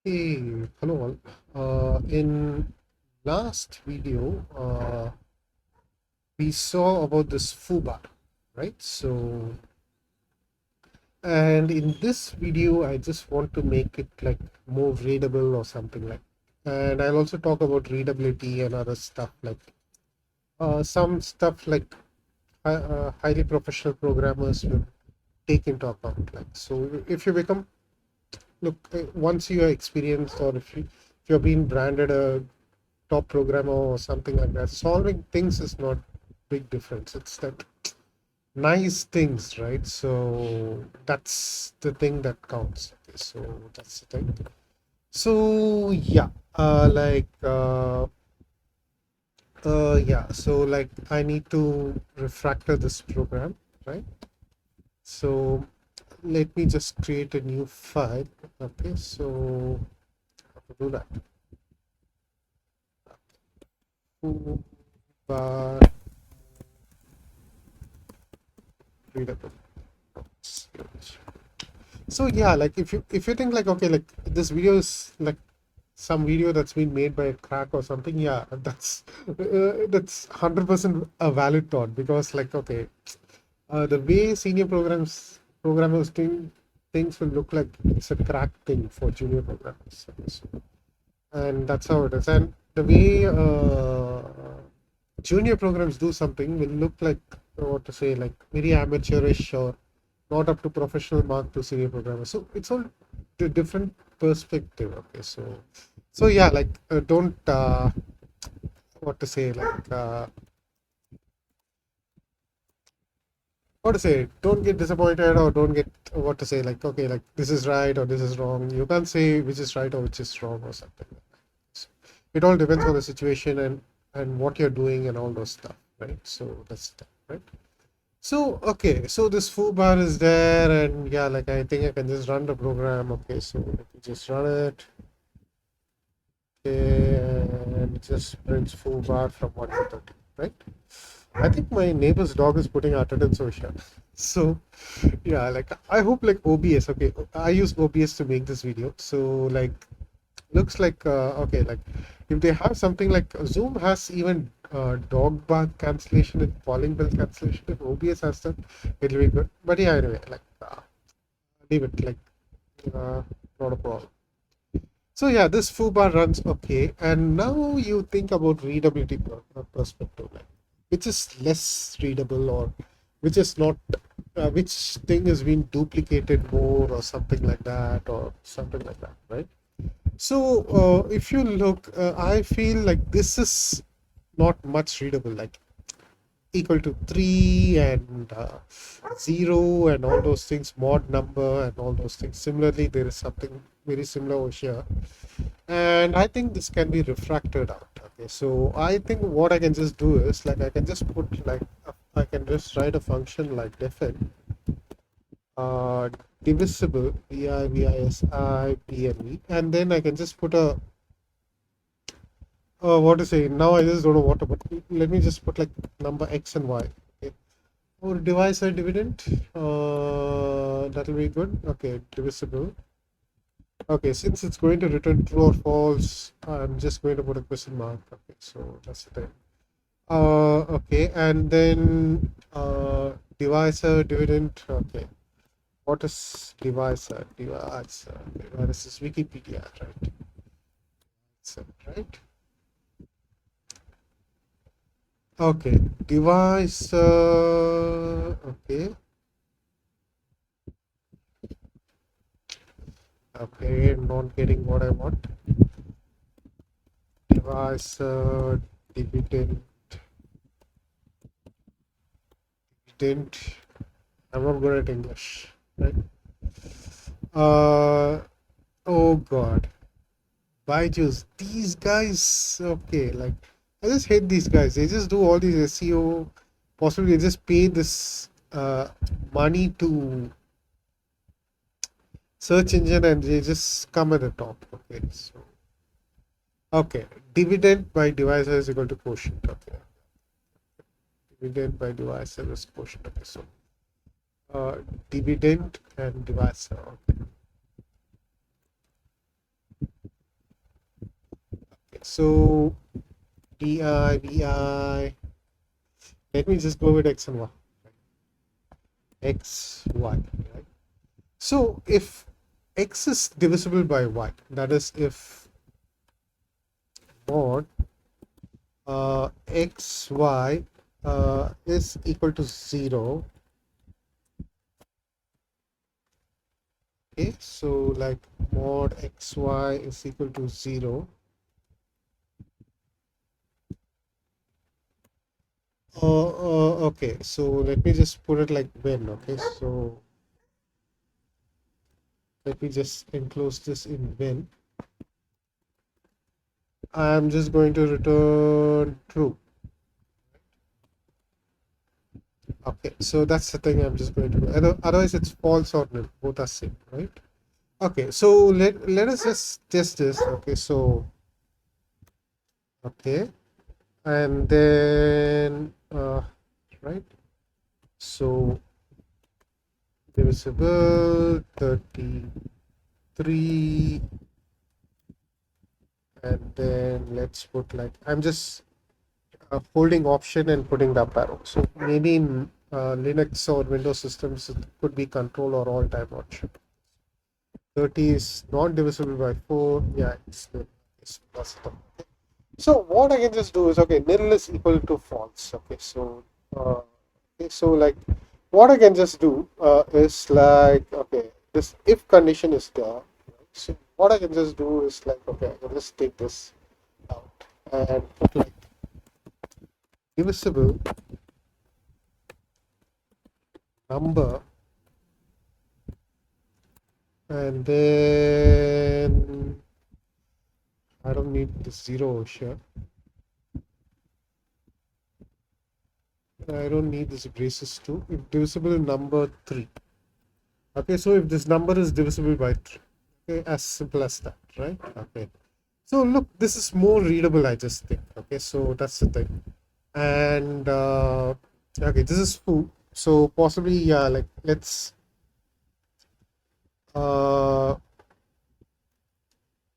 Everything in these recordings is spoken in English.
Hey, hello all. In last video, we saw about this foo bar, right? And in this video, I just want to make it like more readable or something like. And I'll also talk about readability and other stuff like some stuff like highly professional programmers will take into account. Like, so if you become look once you are experienced or if you're being branded a top programmer or something like that. Solving things is not big difference. It's that nice things, right? So that's the thing that counts. Okay, so that's the thing. So yeah, yeah. So like I need to refactor this program, right? So let me just create a new file. Okay, so how to do that? Bar readable. So yeah, like if you think like okay, like this video is like some video that's been made by a crack or something, yeah, that's 100% a valid thought because like okay, the way senior programmers think things will look like it's a crack thing for junior programmers. Okay, so, and that's how it is. And the way junior programs do something will look like what to say, like very amateurish or not up to professional mark to senior programmer. So it's all the different perspective. Okay, so yeah, like don't what to say, like what to say, don't get disappointed or don't get what to say, like okay, like this is right or this is wrong. You can't say which is right or which is wrong or something. So it all depends on the situation and what you're doing and all those stuff, right? So that's that, right? So, okay, so this foo bar is there, and yeah, like I think I can just run the program. Okay, so let me just run it. Okay, and it just prints foo bar from 1 to 30, right? I think my neighbor's dog is putting attendance over here. So, yeah, like I hope like OBS. Okay, I use OBS to make this video. So, like, looks like okay, like if they have something like Zoom has even dog bark cancellation and calling bell cancellation. If OBS has that, it'll be good. But yeah, anyway, like leave it like uh, not a problem. So yeah, this foo bar runs okay, and now you think about readability perspective, like which is less readable or which is not, which thing is being duplicated more or something like that or something like that, right? So, if you look, I feel like this is not much readable, like equal to 3 and 0 and all those things, mod number and all those things. Similarly, there is something very similar over here. And I think this can be refracted out. Okay, so I think what I can just do is like I can just put like, I can just write a function like define uh, divisible, VIVISIPNE, and then I can just put a what to say? Now I just don't know what to put. Let me just put like number X and Y. Okay. Or devise a dividend. That'll be good. Okay, divisible. Okay, since it's going to return true or false, I'm just going to put a question mark. Okay, so that's the thing. Okay, and then divisor dividend. Okay, what is divisor? Divisor. This is Wikipedia, right? So, right. Okay, device. Okay, okay, not getting what I want. Device, dividend, dividend. I'm not good at English, right? Uh, oh God, Byju's. These guys. Okay, like I just hate these guys. They just do all these SEO. Possibly they just pay this money to search engine and they just come at the top. Okay, so. Okay, dividend by divisor is equal to quotient. Okay, dividend by divisor is quotient. Okay, so dividend and divisor. Okay, So vi. Let me just go with x and y. X, y, right? So if x is divisible by y, that is if mod x, y is equal to 0. Okay, so like mod x, y is equal to 0. Okay, so let me just put it like when. Okay, so let me just enclose this in when. I'm just going to return true. Okay, so that's the thing I'm just going to do. Otherwise, it's false or nil. Both are same, right? Okay, so let us just test this. Okay, so okay, and then right. So divisible 33, and then let's put like I'm just holding option and putting the up arrow. So maybe in Linux or Windows systems, it could be control or all time option. 30 is not divisible by 4. Yeah, it's positive. So what I can just do is, okay, nil is equal to false. Okay, so okay, so like what I can just do is like, okay, this if condition is there. Right? So what I can just do is like, okay, I can just take this out and put like divisible number, and then I don't need the zero here. I don't need this braces too. If divisible number 3. Okay, so if this number is divisible by 3, okay, as simple as that, right? Okay. So look, this is more readable, I just think. Okay, so that's the thing. And okay, this is foo. So possibly, yeah, like let's uh,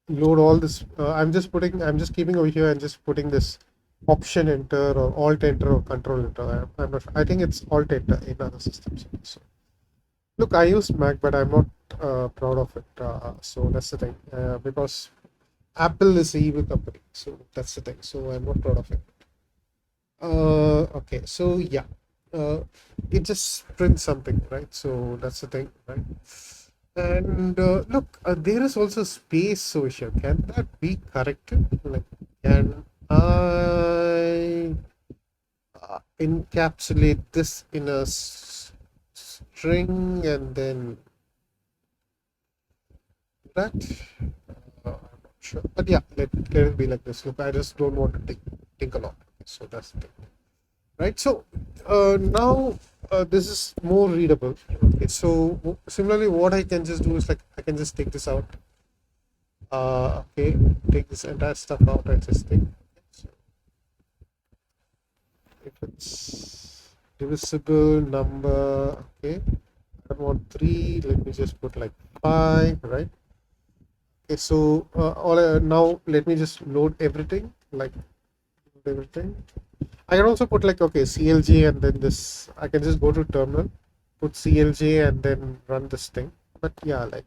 load all this. I'm just keeping over here and just putting this option enter or alt enter or control enter. I'm not. I think it's alt enter in other systems. So look, I use Mac, but I'm not proud of it. So that's the thing. Because Apple is a evil company. So that's the thing. So I'm not proud of it. Okay. So yeah, uh, it just prints something, right? So that's the thing, right? And look, there is also space here. Can that be corrected? Like, can I encapsulate this in a string and then that? I'm not sure. But yeah, let it be like this. Look, I just don't want to think a lot. So that's the thing. Right. So now this is more readable. Okay. So similarly, what I can just do is like I can just take this out. Okay, take this entire stuff out. I just think. So if it's divisible number, okay, I don't want 3. Let me just put like 5, right? Okay, so now let me just load everything, like everything. I can also put like, okay, CLJ, and then this. I can just go to terminal, put CLJ, and then run this thing. But yeah, like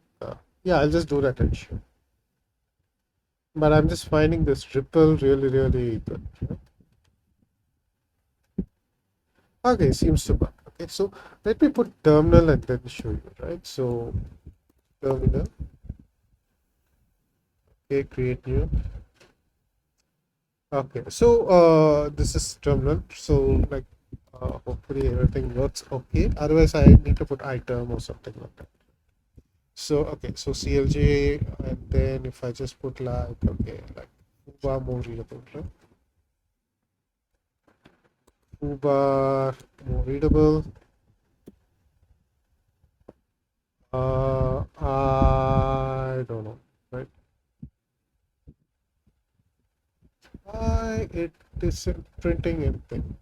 yeah, I'll just do that and sure. But I'm just finding this ripple really, really good. Right? Okay, seems to work. Okay, so let me put terminal and then show you, right? So terminal, okay, create new. Okay, so this is terminal. So like hopefully everything works okay. Otherwise, I need to put item or something like that. So okay, so CLJ, and then if I just put like, okay, like foobar more readable, right? Foobar more readable. I don't know, right? Why it isn't printing anything?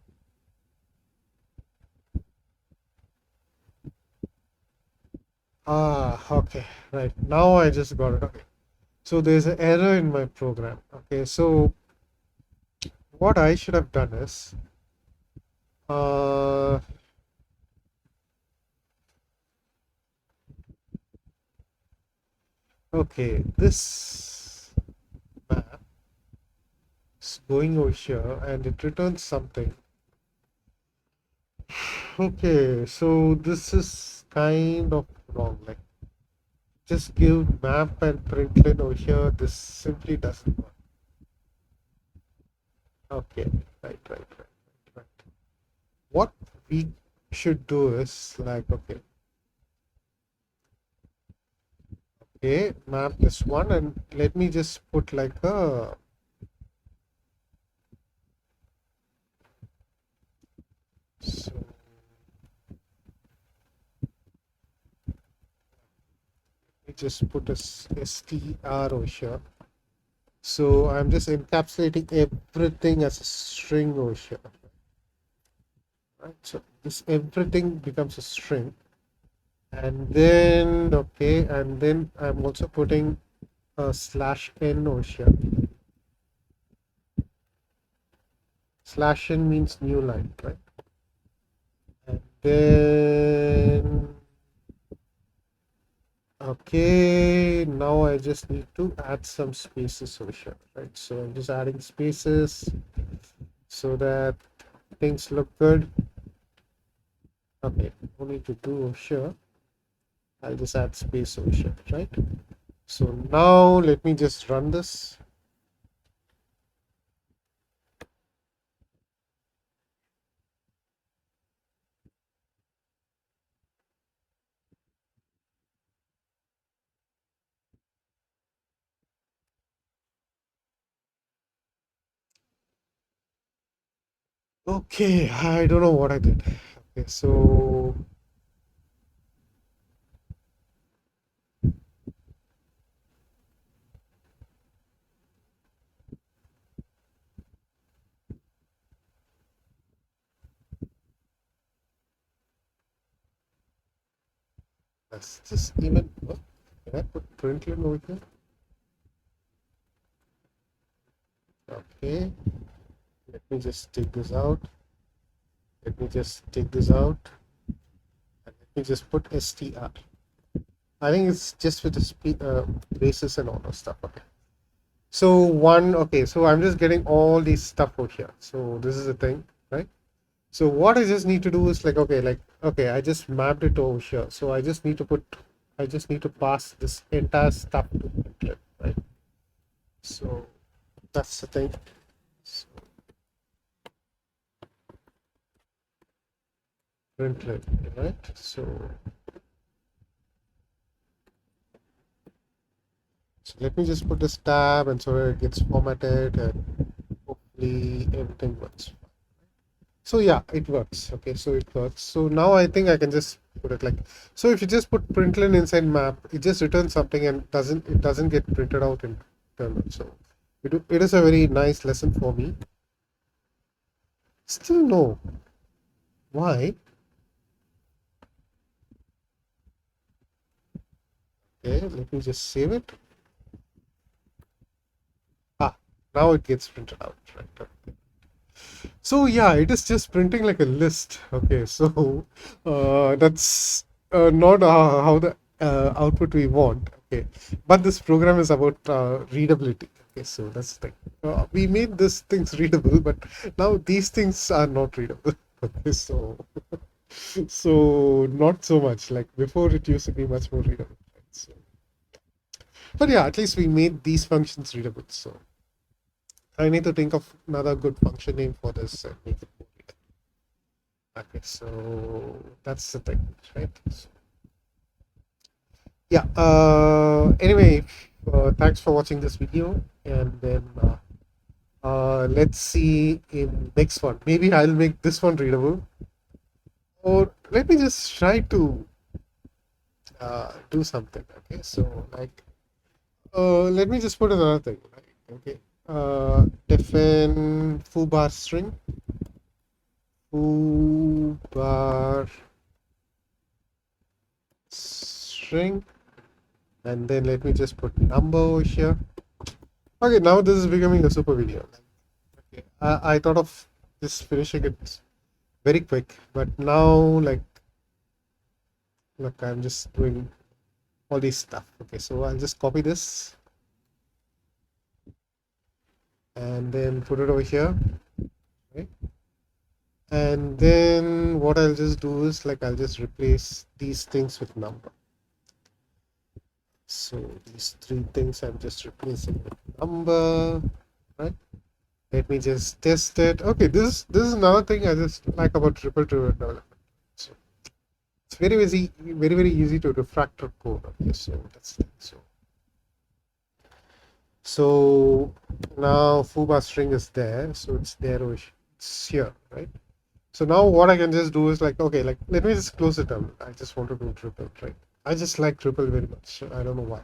Okay, right. Now I just got it. Okay. So there's an error in my program. Okay, so what I should have done is, uh, okay, this map is going over here and it returns something. Okay, so this is kind of wrong. Like, just give map and println over here. This simply doesn't work. Okay, right. What we should do is like, okay, map this one and let me just put like a, so we just put a str over here. So I'm just encapsulating everything as a string over here. Right? So this everything becomes a string. And then, okay, and then I'm also putting a slash n over here. Slash n means new line, right? And then, okay, now I just need to add some spaces over here, right? So I'm just adding spaces so that things look good. Okay, no need to do over here. I'll just add space over here, right? So now let me just run this. Okay, I don't know what I did. Okay, so does this even work? Can I put println over here? Okay, let me just take this out. Let me just take this out. And let me just put str. I think it's just with the basis and all that stuff. Okay. So okay, so I'm just getting all these stuff over here. So this is the thing, right? So what I just need to do is like, okay, I just mapped it over here. So I just need to pass this entire stuff to println, right? So that's the thing. So println, right? So let me just put this tab and so that it gets formatted and hopefully everything works. So yeah, it works. Okay, so it works. So now I think I can just put it like, so if you just put println inside map, it just returns something and it doesn't get printed out in terminal. So it is a very nice lesson for me. Still no. Why? Okay, let me just save it. Ah, now it gets printed out, right? Okay. So yeah, it is just printing like a list. Okay, so that's not how the output we want. Okay, but this program is about readability. Okay, so that's the thing. We made these things readable, but now these things are not readable. Okay, so not so much. Like before, it used to be much more readable. Right? So, but yeah, at least we made these functions readable. So I need to think of another good function name for this and make it more readable. Okay, so that's the thing, right? So, yeah. Anyway, thanks for watching this video, and then let's see in next one. Maybe I'll make this one readable, or let me just try to do something. Okay, so like, let me just put another thing. Right? Okay, define foobar string, foobar string. And then let me just put number over here. Okay, now this is becoming a super video. Okay, I thought of just finishing it very quick, but now like look, I'm just doing all these stuff. Okay, so I'll just copy this and then put it over here. Right? And then what I'll just do is like I'll just replace these things with number. So these three things I'm just replacing with number, right? Let me just test it. Okay, this is another thing I just like about triple driven development. So it's very easy to refactor code. Okay, so that's it. So now foobar string is there, so it's there. It's here, right? So now what I can just do is like, okay, like let me just close it down. I just want to do triple, right? I just like triple very much. I don't know why.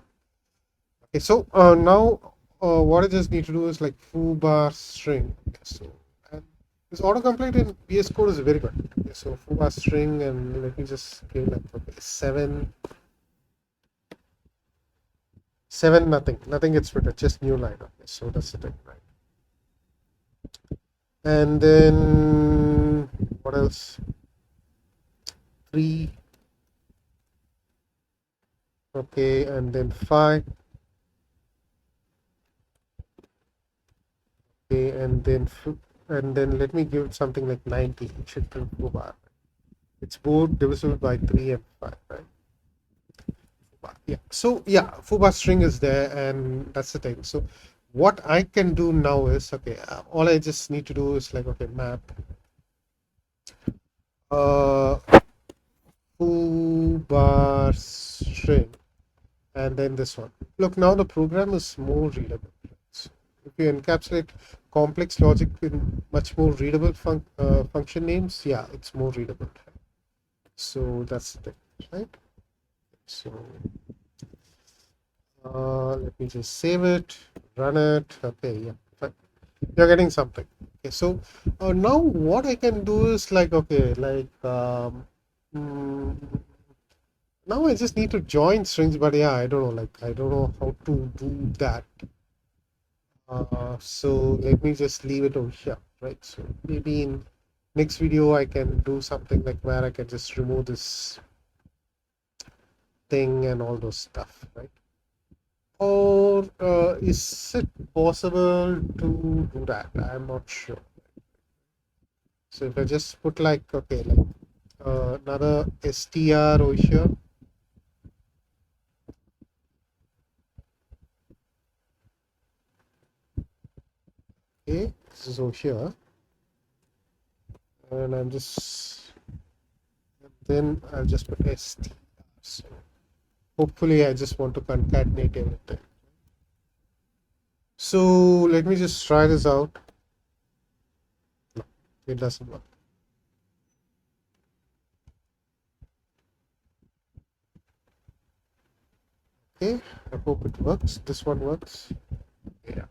Okay, so now what I just need to do is like foobar string. Okay, so and this autocomplete in VS Code is very good. Okay, so foobar string, and let me just give like okay, seven nothing gets printed, just new line. Okay, so that's the thing, right? And then what else? Three. Okay, and then five. Okay, and then let me give it something like 90. It should print foobar. It's both divisible by 3 and 5, right? Yeah. So yeah, foobar string is there, and that's the thing. So what I can do now is okay. All I just need to do is like okay, map uh foobar string, and then this one. Look, now the program is more readable. So if you encapsulate complex logic in much more readable function names, yeah, it's more readable. So that's the thing, right? So let me just save it, run it. Okay, yeah, fine. You're getting something. Okay, so now what I can do is like okay, like mm, now I just need to join strings, but yeah, I don't know, like I don't know how to do that. So let me just leave it over here, right? So maybe in next video I can do something like where I can just remove this thing and all those stuff, right? Or is it possible to do that? I'm not sure. So if I just put like okay, like another str over here. Okay, this is over here, and I'm just then I'll just put str. So hopefully I just want to concatenate everything. So let me just try this out. No, it doesn't work. Okay, I hope it works. This one works. Yeah.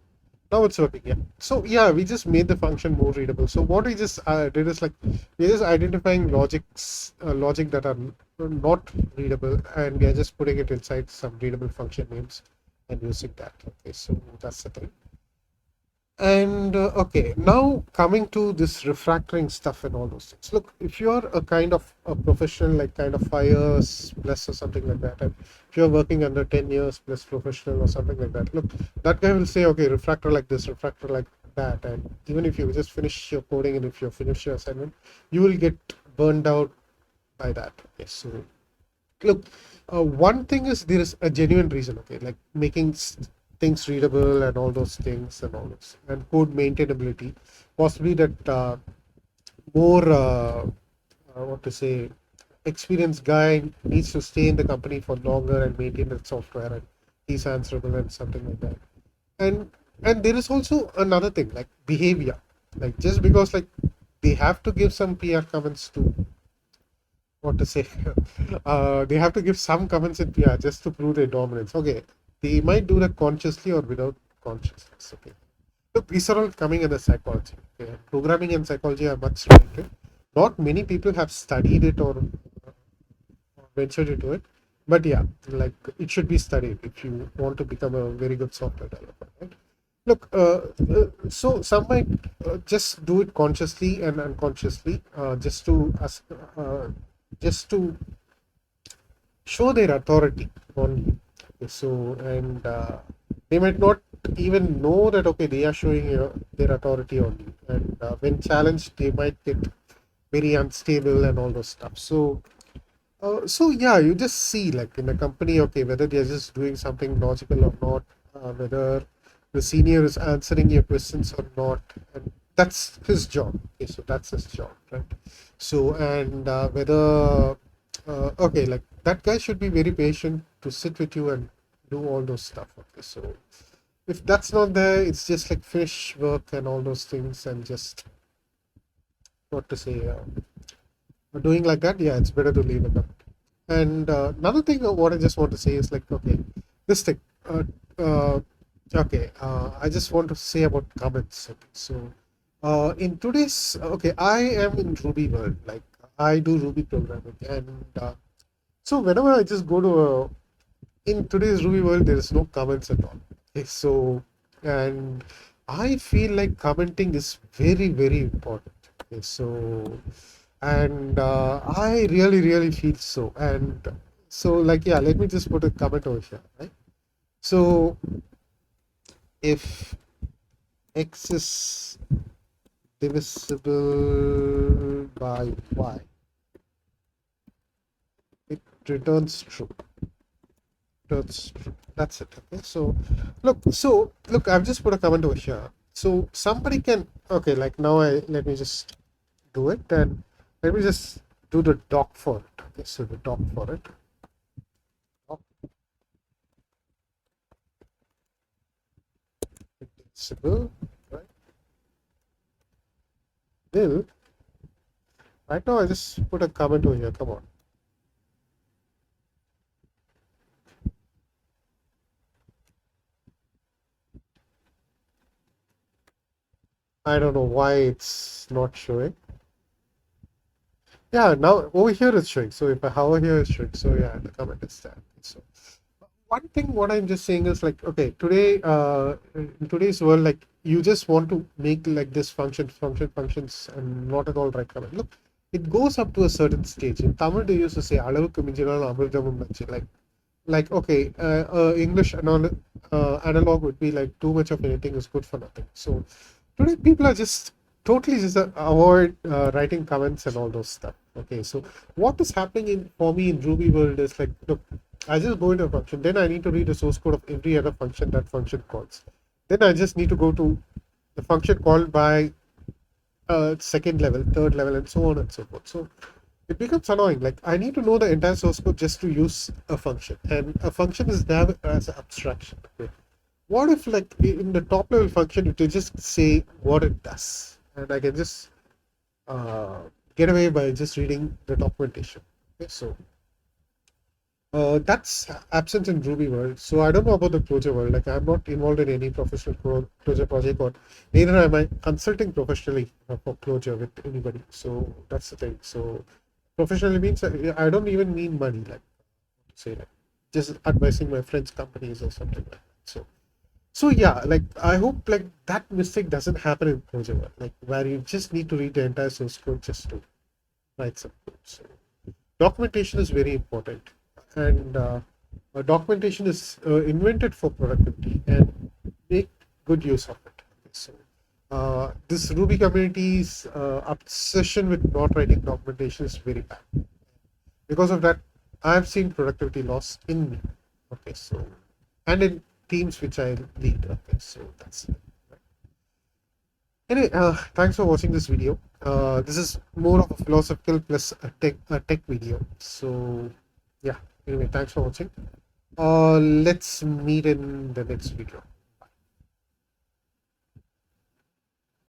Now it's working. Yeah. So yeah, we just made the function more readable. So what we just did is like we're just identifying logic that are not readable, and we are just putting it inside some readable function names and using that. Okay, so that's the thing. And okay, now coming to this refactoring stuff and all those things. Look, if you're a kind of a professional, like kind of 5 years plus or something like that, and if you're working under 10 years plus professional or something like that, look, that guy will say, okay, refactor like this, refactor like that. And even if you just finish your coding and if you finish your assignment, you will get burned out by that. Okay, so look, one thing is there is a genuine reason, okay, like making things readable and all those things and all those and code maintainability, possibly that more what to say, experienced guy needs to stay in the company for longer and maintain the software, and he's answerable and something like that. And there is also another thing like behavior, like just because like they have to give some PR comments to what to say. They have to give some comments in PR just to prove their dominance. Okay, they might do that consciously or without consciousness. Okay, look, these are all coming in the psychology. Okay, programming and psychology are much related. Not many people have studied it or ventured into it, But yeah, like it should be studied if you want to become a very good software developer, right? Look, so some might just do it consciously and unconsciously, uh, just to show their authority on you. Okay, so and they might not even know that okay they are showing their authority on you, and when challenged, they might get very unstable and all those stuff. So yeah, you just see like in a company, okay, whether they're just doing something logical or not, whether the senior is answering your questions or not, and that's his job. Okay, so that's his job, right? So and whether okay, like that guy should be very patient to sit with you and do all those stuff. Okay, so if that's not there, it's just like finish work and all those things, and just what to say, doing like that. Yeah, it's better to leave it up. And another thing, what I just want to say is like, okay, this thing. Uh, uh, okay, I just want to say about comments. Okay, so in today's, okay, I am in Ruby world. Like I do Ruby programming, and so whenever I just go to in today's Ruby world, there is no comments at all. Okay, so and I feel like commenting is very very important. Okay, so and I really really feel so. And so like yeah, let me just put a comment over here, right? So if x is divisible by y, it returns true. Returns true. That's it. Okay. So look, I've just put a comment over here. So somebody can okay, like now I let me just do it, and let me just do the doc for it. Okay, so the doc for it. Doc divisible, right? Will right now I just put a comment over here. Come on. I don't know why it's not showing. Yeah, now over here it's showing. So if I hover here, it's showing. So yeah, the comment is there. So one thing, what I'm just saying is like, okay, today, in today's world, like you just want to make like this functions, and not at all right comment. Look, it goes up to a certain stage. In Tamil, they used to say, "Alavukku minjinal amrutham nanchi." Like okay, English analog would be like too much of anything is good for nothing. So today people are just totally just avoid writing comments and all those stuff. Okay, so what is happening in for me in Ruby world is like, look, I just go into a function, then I need to read the source code of every other function that function calls. Then I just need to go to the function called by second level, third level, and so on and so forth. So it becomes annoying. Like I need to know the entire source code just to use a function, and a function is there as an abstraction. Okay. What if like in the top level function, you can just say what it does, and I can just uh, get away by just reading the documentation. Okay, so that's absent in Ruby world. So I don't know about the Clojure world. Like I'm not involved in any professional Clojure project, or neither am I consulting professionally for Clojure with anybody. So that's the thing. So professionally means I don't even mean money. Like say like just advising my friends' companies or something like that. So yeah, like I hope like that mistake doesn't happen in Clojure, like where you just need to read the entire source code just to write some code. So documentation is very important, and documentation is invented for productivity, and make good use of it. So this Ruby community's obsession with not writing documentation is very bad. Because of that, I've seen productivity loss in me. Okay, so and in teams which I lead. Okay, so that's it. Anyway, thanks for watching this video. This is more of a philosophical plus a tech video. So yeah. Anyway, thanks for watching. Let's meet in the next video.